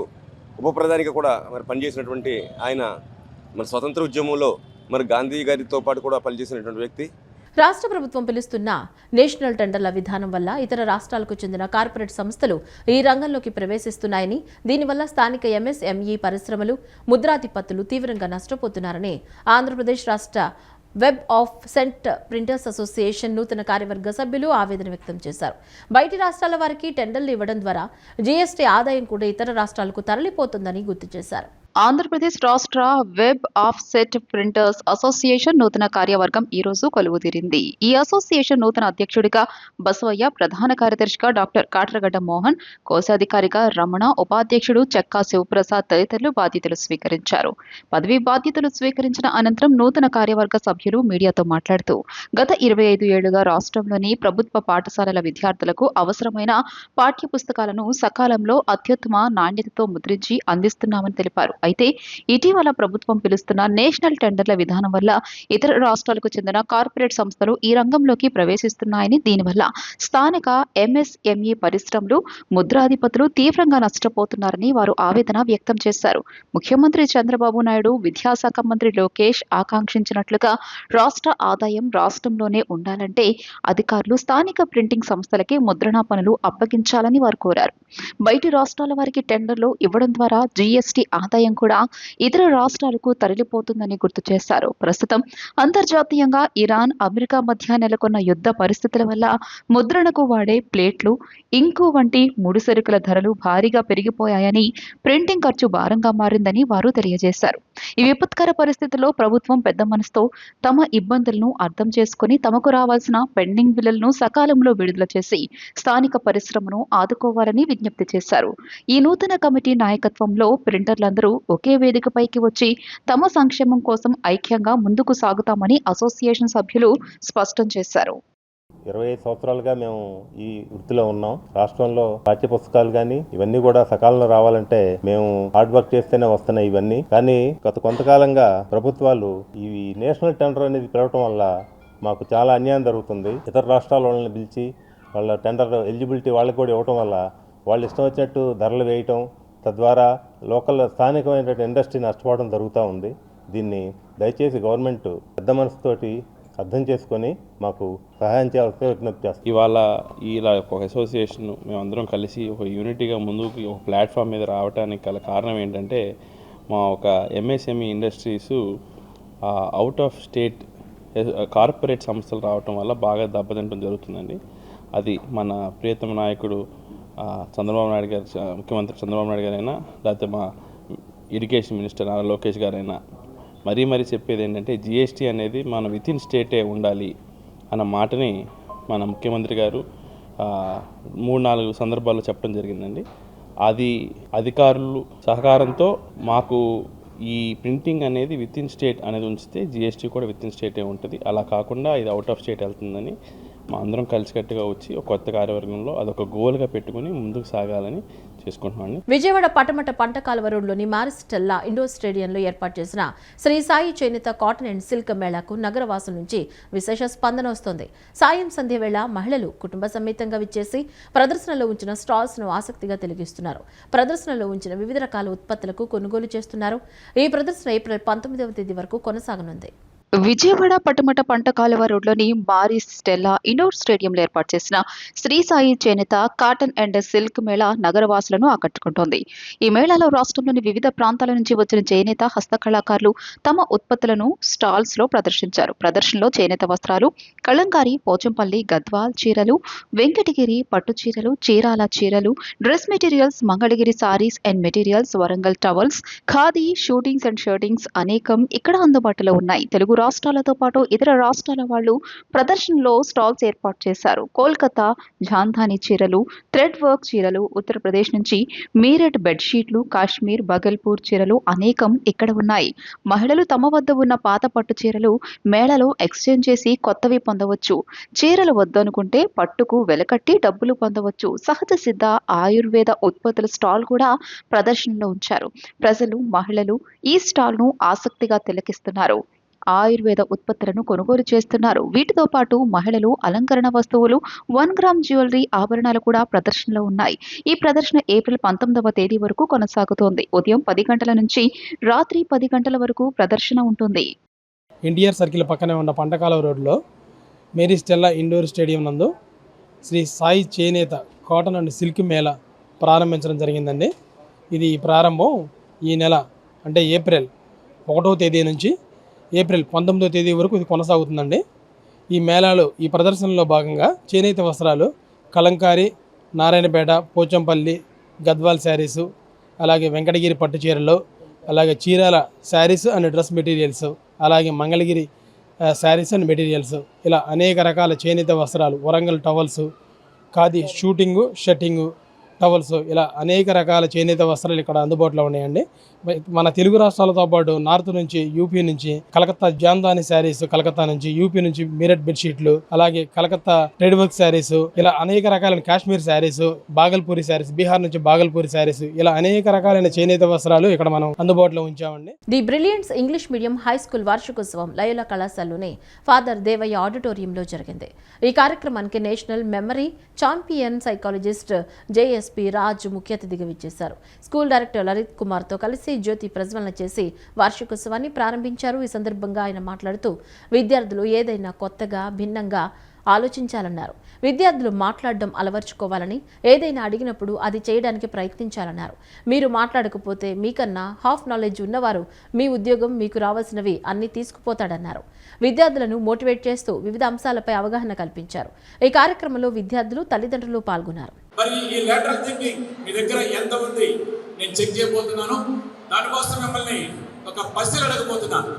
ఉప ప్రధానిగా కూడా మరి పనిచేసినటువంటి ఆయన మరి స్వతంత్ర ఉద్యమంలో మరి గాంధీ గారితో పాటు కూడా పనిచేసినటువంటి వ్యక్తి. రాష్ట్ర ప్రభుత్వం పిలుస్తున్న నేషనల్ టెండర్ల విధానం వల్ల ఇతర రాష్ట్రాలకు చెందిన కార్పొరేట్ సంస్థలు ఈ రంగంలోకి ప్రవేశిస్తున్నాయని, దీనివల్ల స్థానిక ఎంఎస్ఎంఈ పరిశ్రమలు, ముద్రాధిపతులు తీవ్రంగా నష్టపోతున్నారని ఆంధ్రప్రదేశ్ రాష్ట్ర web offset printers association నూతన కార్యవర్గ సభ్యులు ఆవేదన వ్యక్తం చేశారు. బయటి రాష్ట్రాల వారికి టెండర్లు ఇవ్వడం ద్వారా జీఎస్టీ ఆదాయం కూడా ఇతర రాష్ట్రాలకు తరలిపోతుందని గుర్తు చేశారు. ఆంధ్రప్రదేశ్ రాష్ట్ర web of set printers association నూతన కార్యవర్గం ఈ రోజు కొలువుదీరింది. ఈ అసోసియేషన్ నూతన అధ్యక్షుడిగా బసవయ్య, ప్రధాన కార్యదర్శిగా డాక్టర్ కాట్రగడ్డ మోహన్, కోశాధికారిగా రమణ, ఉపాధ్యక్షుడు చెక్కా శివప్రసాద్ తదితరులు బాధ్యతలు స్వీకరించారు. పదవీ బాధ్యతలు స్వీకరించిన అనంతరం నూతన కార్యవర్గ సభ్యులు మీడియాతో మాట్లాడుతూ గత 25 ఏళ్లుగా రాష్ట్రంలోని ప్రభుత్వ పాఠశాలల విద్యార్థులకు అవసరమైన పాఠ్య పుస్తకాలను సకాలంలో అత్యుత్తమ నాణ్యతతో ముద్రించి అందిస్తున్నామని తెలిపారు. అయితే ఇటీవల ప్రభుత్వం పిలుస్తున్న నేషనల్ టెండర్ల విధానం వల్ల ఇతర రాష్ట్రాలకు చెందిన కార్పొరేట్ సంస్థలు ఈ రంగంలోకి ప్రవేశిస్తున్నాయని, దీనివల్ల స్థానిక ఎంఎస్ఎంఈ పరిశ్రమలు, ముద్రాధిపతులు తీవ్రంగా నష్టపోతున్నారని వారు ఆవేదన వ్యక్తం చేశారు. ముఖ్యమంత్రి చంద్రబాబు నాయుడు, విద్యాశాఖ మంత్రి లోకేష్ ఆకాంక్షించినట్లుగా రాష్ట్ర ఆదాయం రాష్ట్రంలోనే ఉండాలంటే అధికారులు స్థానిక ప్రింటింగ్ సంస్థలకి ముద్రణా పనులు అప్పగించాలని వారు కోరారు. బయటి రాష్ట్రాల వారికి టెండర్లు ఇవ్వడం ద్వారా జీఎస్టీ ఆదాయం కూడా ఇతర రాష్ట్రాలకు తరలిపోతుందని గుర్తు చేశారు. ప్రస్తుతం అంతర్జాతీయంగా ఇరాన్, అమెరికా మధ్య నెలకొన్న యుద్ధ పరిస్థితుల వల్ల ముద్రణకు వాడే ప్లేట్లు, ఇంకు వంటి ముడిసరుకుల ధరలు భారీగా పెరిగిపోయాయని, ప్రింటింగ్ ఖర్చు భారంగా మారిందని వారు తెలియజేశారు. ఈ విపత్కర పరిస్థితుల్లో ప్రభుత్వం పెద్ద మనసుతో తమ ఇబ్బందులను అర్థం చేసుకుని తమకు రావాల్సిన పెండింగ్ బిల్లులను సకాలంలో విడుదల చేసి స్థానిక పరిశ్రమను ఆదుకోవాలని విజ్ఞప్తి చేశారు. ఈ నూతన కమిటీ నాయకత్వంలో ప్రింటర్లందరూ ఒకే వేదికపైకి వచ్చి తమ సంక్షేమం కోసం ఐక్యంగా ముందుకు సాగుతామని అసోసియేషన్ సభ్యులు స్పష్టం చేశారు. 25 సంవత్సరాలుగా మేము ఈ వృత్తిలో ఉన్నాం. రాష్ట్రంలో పాఠ్య పుస్తకాలు కానీ ఇవన్నీ కూడా సకాలంలో రావాలంటే మేము హార్డ్ వర్క్ చేస్తేనే వస్తున్నాయి ఇవన్నీ. కానీ గత కొంతకాలంగా ప్రభుత్వాలు ఈ నేషనల్ టెండర్ అనేది పిలవటం వల్ల మాకు చాలా అన్యాయం జరుగుతుంది. ఇతర రాష్ట్రాల వాళ్ళని పిలిచి వాళ్ళ టెండర్ ఎలిజిబిలిటీ వాళ్ళకి కూడా ఇవ్వటం వల్ల వాళ్ళు ఇష్టం వచ్చినట్టు ధరలు వేయటం, తద్వారా స్థానికమైన ఇండస్ట్రీ నష్టపోవడం జరుగుతూ ఉంది. దీన్ని దయచేసి గవర్నమెంట్ పెద్ద మనసుతోటి అర్థం చేసుకొని మాకు సహాయం చేయాల్సిన విజ్ఞప్తి చేస్తాం. ఇవాళ ఇలా ఒక అసోసియేషన్ మేమందరం కలిసి ఒక యూనిటీగా ముందుకు ఒక ప్లాట్ఫామ్ మీద రావడానికి గల కారణం ఏంటంటే మా ఒక MSME industries out of state corporate సంస్థలు రావటం వల్ల బాగా దెబ్బతింటం జరుగుతుందండి. అది మన ప్రియతమ నాయకుడు చంద్రబాబు నాయుడు గారు, ముఖ్యమంత్రి చంద్రబాబు నాయుడు గారైనా, లేకపోతే మా ఇరిగేషన్ మినిస్టర్ నారా లోకేష్ గారైనా మరీ చెప్పేది ఏంటంటే జిఎస్టీ అనేది మన విత్ ఇన్ స్టేటే ఉండాలి అన్న మాటని మన ముఖ్యమంత్రి గారు 3-4 సందర్భాల్లో చెప్పడం జరిగిందండి. అది అధికారులు సహకారంతో మాకు ఈ ప్రింటింగ్ అనేది విత్ ఇన్ స్టేట్ అనేది ఉంచితే జిఎస్టీ కూడా విత్ ఇన్ స్టేటే ఉంటుంది. అలా కాకుండా ఇది అవుట్ ఆఫ్ స్టేట్ వెళ్తుందని మా అందరం కలిసికట్టుగా వచ్చి ఒక కొత్త కార్యవర్గంలో అదొక గోల్గా పెట్టుకుని ముందుకు సాగాలని చేసుకుంటున్నాను. విజయవాడ పటమట పంట కాలువ రోడ్లోని మారిస్టెల్లా ఇండోర్ స్టేడియంలో ఏర్పాటు చేసిన శ్రీ సాయి చేనేత కాటన్ అండ్ సిల్క్ మేళాకు నగరవాసుల నుంచి విశేష స్పందన వస్తోంది. సాయం సంధ్య వేళ మహిళలు కుటుంబ సమేతంగా విచ్చేసి ప్రదర్శనలో ఉంచిన స్టాల్స్ ను ఆసక్తిగా తిలకిస్తున్నారు. ప్రదర్శనలో ఉంచిన వివిధ రకాల ఉత్పత్తులకు కొనుగోలు చేస్తున్నారు. ఈ ప్రదర్శన ఏప్రిల్ 19వ తేదీ వరకు కొనసాగనుంది. విజయవాడ పటమట పంట కాలువ రోడ్లోని మారిస్ స్టెల్లా ఇండోర్ స్టేడియంలో ఏర్పాటు చేసిన శ్రీ సాయి చేనేత కాటన్ అండ్ సిల్క్ మేళా నగరవాసులను ఆకట్టుకుంటోంది. ఈ మేళాలో రాష్ట్రంలోని వివిధ ప్రాంతాల నుంచి వచ్చిన చేనేత హస్తకళాకారులు తమ ఉత్పత్తులను స్టాల్స్ లో ప్రదర్శించారు. ప్రదర్శనలో చేనేత వస్త్రాలు, కళంకారి, పోచంపల్లి, గద్వాల్ చీరలు, వెంకటగిరి పట్టు చీరలు, చీరాల చీరలు, dress materials, Mangalagiri saris and materials, Warangal towels, khadi, shootings and shirtings అనేకం ఇక్కడ అందుబాటులో ఉన్నాయి. తెలుగు రాష్ట్రాలతో పాటు ఇతర రాష్ట్రాల వాళ్ళు ప్రదర్శనలో స్టాల్స్ ఏర్పాటు చేశారు. కోల్కతా జాంధాని చీరలు, థ్రెడ్ వర్క్ చీరలు, ఉత్తరప్రదేశ్ నుంచి మీరట్ బెడ్షీట్లు, కాశ్మీర్, బగల్పూర్ చీరలు అనేకం ఇక్కడ ఉన్నాయి. మహిళలు తమ వద్ద ఉన్న పాత పట్టు చీరలు మేళలో ఎక్స్చేంజ్ చేసి కొత్తవి పొందవచ్చు. చీరలు వద్దనుకుంటే పట్టుకు వెలకట్టి డబ్బులు పొందవచ్చు. సహజ సిద్ధ ఆయుర్వేద ఉత్పత్తుల స్టాల్ కూడా ప్రదర్శనలో ఉంచారు. ప్రజలు, మహిళలు ఈ స్టాల్ ను ఆసక్తిగా తిలకిస్తున్నారు. ఆయుర్వేద ఉత్పత్తులను కొనుగోలు చేస్తున్నారు. వీటితో పాటు మహిళలు అలంకరణ వస్తువులు, 1 గ్రామ్ జ్యువెలరీ ఆభరణాలు కూడా ప్రదర్శనలో ఉన్నాయి. ఈ ప్రదర్శన ఏప్రిల్ 19వ తేదీ వరకు కొనసాగుతోంది. ఉదయం 10 గంటల నుంచి రాత్రి 10 గంటల వరకు ప్రదర్శన ఉంటుంది. ఎన్టీఆర్ సర్కిల్ పక్కనే ఉన్న పంటకాలువ రోడ్లో మేరీ స్టెల్లా ఇండోర్ స్టేడియం నందు శ్రీ సాయి చేనేత కాటన్ అండ్ సిల్క్ మేళా ప్రారంభించడం జరిగిందండి. ఇది ప్రారంభం ఈ నెల అంటే ఏప్రిల్ 1వ తేదీ నుంచి ఏప్రిల్ 19వ తేదీ వరకు ఇది కొనసాగుతుందండి. ఈ మేళాలో ఈ ప్రదర్శనలో భాగంగా చేనేత వస్త్రాలు, కలంకారీ, నారాయణపేట, పోచంపల్లి, గద్వాల్ శారీసు, అలాగే వెంకటగిరి పట్టు చీరలు, అలాగే Chirala saris and dress materials, అలాగే మంగళగిరి శారీస్ అండ్ మెటీరియల్స్, ఇలా అనేక రకాల చేనేత వస్త్రాలు, Warangal towels, khadi suiting, shirting, towels, ఇలా అనేక రకాల చేనేత వస్త్రాలు ఇక్కడ అందుబాటులో ఉన్నాయండి. మన తెలుగు రాష్ట్రాలతో పాటు నార్త్ నుంచి, యూపీ నుంచి కలకత్తా జాందాని శారీస్, కలకత్తా నుంచి, యూపీ నుంచి మీరట్ బెడ్షీట్లు, అలాగే కలకత్తా ట్రేడ్ వర్క్ శారీస్, ఇలా అనేక రకాలైన కాశ్మీర్ శారీస్, బాగల్పూరి శారీస్, బీహార్ నుంచి బాగల్పూరి శారీస్, ఇలా అనేక రకాలైన చేనేత వస్త్రాలు ఇక్కడ మనం అందుబాటులో ఉంచామండి. The brilliants English medium high school వార్షికోత్సవం లయోలా కళాశాలలోని ఫాదర్ దేవయ్య ఆడిటోరియంలో జరిగింది. ఈ కార్యక్రమానికి national memory champion psychologist JSP Raj ముఖ్య అతిథిగా విచ్చేశారు. స్కూల్ డైరెక్టర్ లలిత్ కుమార్తో కలిసి జ్యోతి ప్రజ్వలన చేసి వార్షికోత్సవాన్ని ప్రారంభించారు. ఈ సందర్భంగా ఆయన మాట్లాడుతూ విద్యార్థులు ఏదైనా కొత్తగా, భిన్నంగా ఆలోచించాలన్నారు. విద్యార్థులు మాట్లాడడం అలవర్చుకోవాలని, ఏదైనా అడిగినప్పుడు అది చేయడానికి ప్రయత్నించాలన్నారు. మీరు మాట్లాడకపోతే మీకన్నా హాఫ్ నాలెడ్జ్ ఉన్నవారు మీ ఉద్యోగం, మీకు రావాల్సినవి అన్ని తీసుకుపోతాడన్నారు. విద్యార్థులను మోటివేట్ చేస్తూ వివిధ అంశాలపై అవగాహన కల్పించారు. ఈ కార్యక్రమంలో విద్యార్థులు, తల్లిదండ్రులు పాల్గొన్నారు. మరి ఈ లేటరల్ థింకింగ్ మీ దగ్గర ఎంత ఉంది నేను చెక్ చేయబోతున్నాను. దానికోసం మిమ్మల్ని ఒక పజిల్ అడగబోతున్నాను.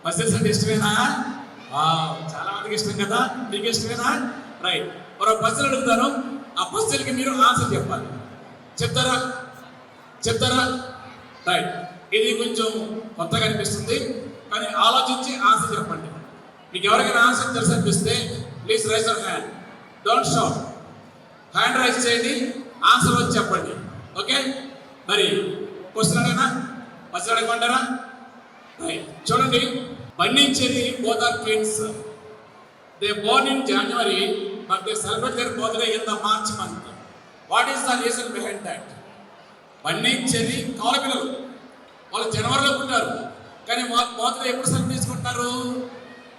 పజిల్స్ అంటే ఇష్టమేనా? చాలా మందికి ఇష్టం కదా. మీకు ఇష్టమేనా? రైట్. మరో పజిల్ అడుగుతాను. ఆ పజిల్కి మీరు ఆన్సర్ చెప్పాలి. చెప్తారా? రైట్. ఇది కొంచెం కొత్తగా అనిపిస్తుంది, కానీ ఆలోచించి ఆన్సర్ చెప్పండి. మీకు ఎవరికైనా ఆన్సర్ తెలుసు అనిపిస్తే please rise your hand, don't shout. Hand raise చేయండి, ఆన్సర్ వచ్చి చెప్పండి. ఓకే, మరి క్వశ్చన్ అడగనా, క్వశ్చన్ అడగమంటారా? రైట్, చూడండి. Bunny Cherry both are twins. They born in January but they celebrate their birthday in the March month. What is the reason behind that? Bunny Cherry కవల పిల్లలు, వాళ్ళు జనవరిలో పుట్టారు, కానీ వాళ్ళ బర్త్డే ఎప్పుడు సెలబ్రేట్ చేసుకుంటున్నారు?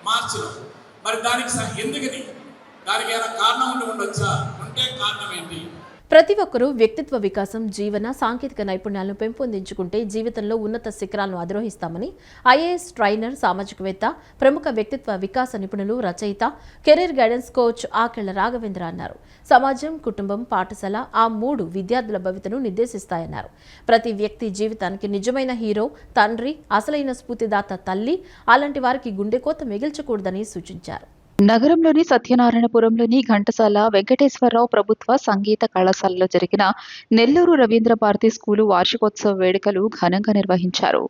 మార్చిలో. మరి దానికి ఎందుకని? దానికి ఏమైనా కారణం ఉండొచ్చా? ఉంటే కారణం ఏంటి? ప్రతి ఒక్కరూ వ్యక్తిత్వ వికాసం, జీవన సాంకేతిక నైపుణ్యాలను పెంపొందించుకుంటే జీవితంలో ఉన్నత శిఖరాలను అధిరోహిస్తామని ఐఏఎస్ ట్రైనర్, సామాజికవేత్త, ప్రముఖ వ్యక్తిత్వ వికాస నిపుణులు, రచయిత, career guidance coach Akella Raghavendra అన్నారు. సమాజం, కుటుంబం, పాఠశాల ఆ 3 విద్యార్థుల భవితను నిర్దేశిస్తాయన్నారు. ప్రతి వ్యక్తి జీవితానికి నిజమైన హీరో తండ్రి, అసలైన స్ఫూర్తిదాత తల్లి. అలాంటి వారికి గుండెకోత మిగిల్చకూడదని సూచించారు. నగరంలోని సత్యనారాయణపురంలోని ఘంటసాల వెంకటేశ్వరరావు ప్రభుత్వ సంగీత కళాశాలలో జరిగిన నెల్లూరు రవీంద్ర భారతి స్కూలు వార్షికోత్సవ వేడుకలు ఘనంగా నిర్వహించారు.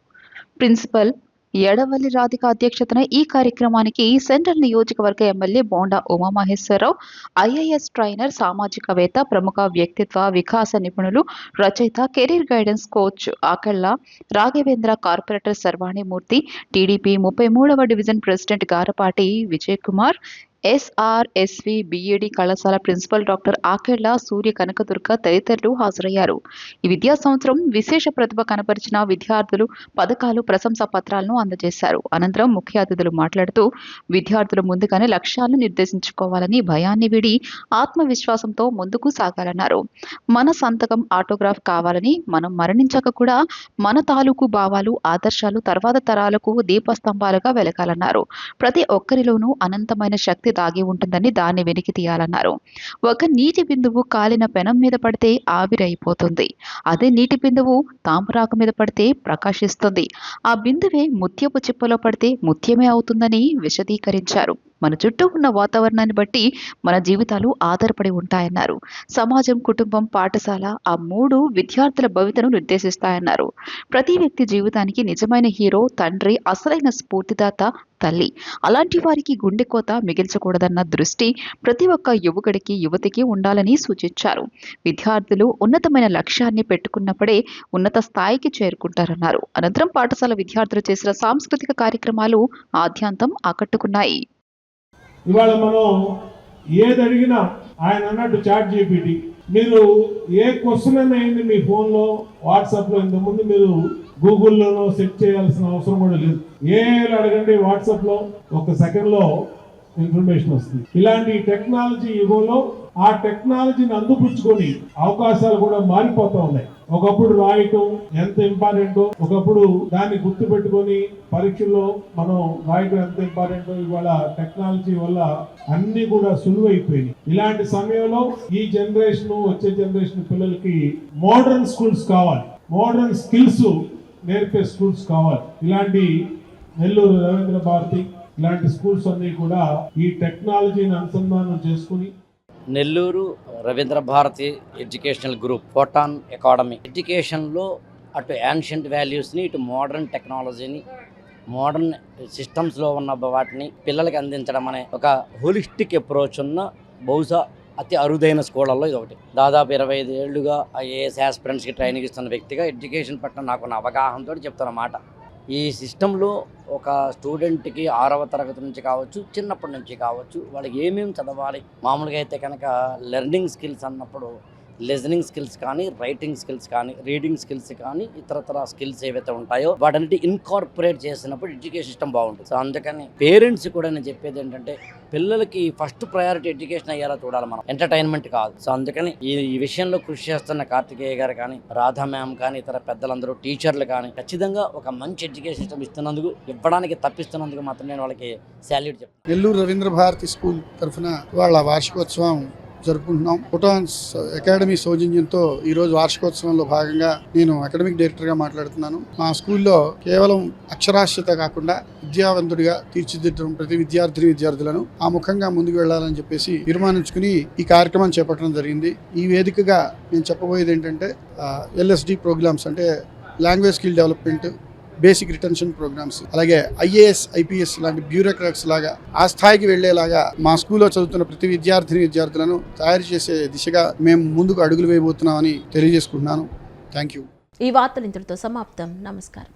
ప్రిన్సిపల్ ఎడవల్లి రాధిక అధ్యక్షతన ఈ కార్యక్రమానికి సెంట్రల్ నియోజకవర్గ MLA Bonda Umamaheswararao, IAS trainer, సామాజికవేత్త, ప్రముఖ వ్యక్తిత్వ వికాస నిపుణులు, రచయిత, career guidance coach Akella Raghavendra, corporator Sarvanimurthy, TDP 33వ division president Garapati Vijay Kumar, SRSV BEd కళాశాల ప్రిన్సిపల్ డాక్టర్ ఆకెళ్ల సూర్య కనకదుర్గ తదితరులు హాజరయ్యారు. ఈ విద్యా సంవత్సరం విశేష ప్రతిభ కనపరిచిన విద్యార్థులు పథకాలు, ప్రశంసా పత్రాలను అందజేశారు. అనంతరం ముఖ్య అతిథులు మాట్లాడుతూ విద్యార్థులు ముందుగానే లక్ష్యాలను నిర్దేశించుకోవాలని, భయాన్ని వీడి ఆత్మవిశ్వాసంతో ముందుకు సాగాలన్నారు. మన సంతకం ఆటోగ్రాఫ్ కావాలని, మనం మరణించాక కూడా మన తాలూకు భావాలు, ఆదర్శాలు తర్వాత తరాలకు దీపస్తంభాలుగా వెలగాలన్నారు. ప్రతి ఒక్కరిలోనూ అనంతమైన శక్తి దాగి ఉంటుందని, దాన్ని వెలికి తీయాలన్నారు. ఒక నీటి బిందువు కాలిన పెనం మీద పడితే ఆవిరైపోతుంది. అదే నీటి బిందువు తామరాకు మీద పడితే ప్రకాశిస్తుంది. ఆ బిందువే ముత్యపు చిప్పలో పడితే ముత్యమే అవుతుందని విశదీకరించారు. మన చుట్టూ ఉన్న వాతావరణాన్ని బట్టి మన జీవితాలు ఆధారపడి ఉంటాయన్నారు. సమాజం, కుటుంబం, పాఠశాల ఆ 3 విద్యార్థుల భవితను నిర్దేశిస్తాయన్నారు. ప్రతి వ్యక్తి జీవితానికి నిజమైన హీరో తండ్రి, అసలైన స్ఫూర్తిదాత తల్లి. అలాంటి వారికి గుండెకోత మిగిల్చకూడదన్న దృష్టి ప్రతి ఒక్క యువకుడికి, యువతికి ఉండాలని సూచించారు. విద్యార్థులు ఉన్నతమైన లక్ష్యాన్ని పెట్టుకున్నప్పుడే ఉన్నత స్థాయికి చేరుకుంటారన్నారు. అనంతరం పాఠశాల విద్యార్థులు చేసిన సాంస్కృతిక కార్యక్రమాలు ఆద్యాంతం ఆకట్టుకున్నాయి. ఇవాళ మనం ఏది అడిగినా ఆయన అన్నట్టు చాట్ జీపీటీ, మీరు ఏ క్వశ్చన్ అయినా అయింది మీ ఫోన్లో, వాట్సాప్లో, ఇంతకుముందు మీరు గూగుల్లోనో సెట్ చేయాల్సిన అవసరం కూడా లేదు. ఏఐలో అడగండి, వాట్సాప్లో ఒక సెకండ్లో ఇన్ఫర్మేషన్ వస్తుంది. ఇలాంటి టెక్నాలజీ యుగంలో ఆ టెక్నాలజీని అందిపుచ్చుకొని అవకాశాలు కూడా మారిపోతూ ఉన్నాయి. ఒకప్పుడు రాయటం ఎంత ఇంపార్టెంటో, ఒకప్పుడు దాన్ని గుర్తు పెట్టుకొని పరీక్షల్లో మనం రాయటం ఎంత ఇంపార్టెంటో ఇవాళ టెక్నాలజీ వల్ల అన్ని కూడా సులువైపోయినాయి. ఇలాంటి సమయంలో ఈ జనరేషన్, వచ్చే జనరేషన్ పిల్లలకి మోడర్న్ స్కూల్స్ కావాలి, మోడర్న్ స్కిల్స్ నేర్పే స్కూల్స్ కావాలి. ఇలాంటి నెల్లూరు రవీంద్ర భారతి ఇలాంటి స్కూల్స్ అన్ని కూడా ఈ టెక్నాలజీని అనుసంధానం చేసుకుని Nellore Ravindra Bharathi educational group, photon academy ఎడ్యుకేషన్లో అటు యాన్షియంట్ వాల్యూస్ని, ఇటు మోడర్న్ టెక్నాలజీని, మోడర్న్ సిస్టమ్స్లో ఉన్న వాటిని పిల్లలకి అందించడం అనే ఒక హోలిస్టిక్ అప్రోచ్ ఉన్న బహుశా అతి అరుదైన స్కూళ్ళల్లో ఇది ఒకటి. దాదాపు 25 ఏళ్లుగా ఐఏఎస్ ఆస్పిరెంట్స్కి ట్రైనింగ్ ఇస్తున్న వ్యక్తిగా ఎడ్యుకేషన్ పట్ల నాకున్న అవగాహనతో చెప్తున్నమాట. ఈ సిస్టంలో ఒక స్టూడెంట్కి 6వ తరగతి నుంచి కావచ్చు, చిన్నప్పటి నుంచి కావచ్చు, వాళ్ళకి ఏమేమి చదవాలి. మామూలుగా అయితే కనుక లెర్నింగ్ స్కిల్స్ అన్నప్పుడు లిజనింగ్ స్కిల్స్ కానీ, రైటింగ్ స్కిల్స్ కానీ, రీడింగ్ స్కిల్స్ కానీ, ఇతరతర స్కిల్స్ ఏవైతే ఉంటాయో వాటన్నిటి ఇన్కార్పొరేట్ చేసినప్పుడు ఎడ్యుకేషన్ సిస్టమ్ బాగుంటుంది. సో అందుకని పేరెంట్స్ కూడా నేను చెప్పేది ఏంటంటే పిల్లలకి ఫస్ట్ ప్రయారిటీ ఎడ్యుకేషన్ అయ్యేలా చూడాలి, మనం ఎంటర్టైన్మెంట్ కాదు. సో అందుకని ఈ విషయంలో కృషి చేస్తున్న కార్తికేయ గారు కానీ, రాధా మ్యామ్ కానీ, ఇతర పెద్దలందరూ, టీచర్లు కానీ ఖచ్చితంగా ఒక మంచి ఎడ్యుకేషన్ సిస్టమ్ ఇస్తున్నందుకు, ఇవ్వడానికి తప్పిస్తున్నందుకు మాత్రం నేను వాళ్ళకి శాల్యూట్ చెప్తాను. నెల్లూరు రవీంద్ర భారతి స్కూల్ తరఫున వాళ్ళ వార్షికోత్సవం జరుపుకుంటున్నాం. ఫోటాన్స్ అకాడమీ సౌజన్యంతో ఈరోజు వార్షికోత్సవంలో భాగంగా నేను అకాడమిక్ డైరెక్టర్గా మాట్లాడుతున్నాను. మా స్కూల్లో కేవలం అక్షరాస్యత కాకుండా విద్యావంతుడిగా తీర్చిదిద్దడం ప్రతి విద్యార్థులను ఆ ముఖంగా ముందుకు వెళ్లాలని చెప్పేసి తీర్మానించుకుని ఈ కార్యక్రమం చేపట్టడం జరిగింది. ఈ వేదికగా నేను చెప్పబోయేది ఏంటంటే LSD ప్రోగ్రామ్స్ అంటే language skill development, basic retention programs, అలాగే IAS IPS లాంటి బ్యూరోక్రాట్స్ లాగా ఆ స్థాయికి వెళ్లేలాగా మా స్కూల్లో చదువుతున్న ప్రతి విద్యార్థులను తయారు చేసే దిశగా మేము ముందుకు అడుగులు వేయబోతున్నామని తెలియజేసుకుంటున్నాను. Thank you. ఈ వార్తలు ఇంతటితో సమాప్తం. నమస్కారం.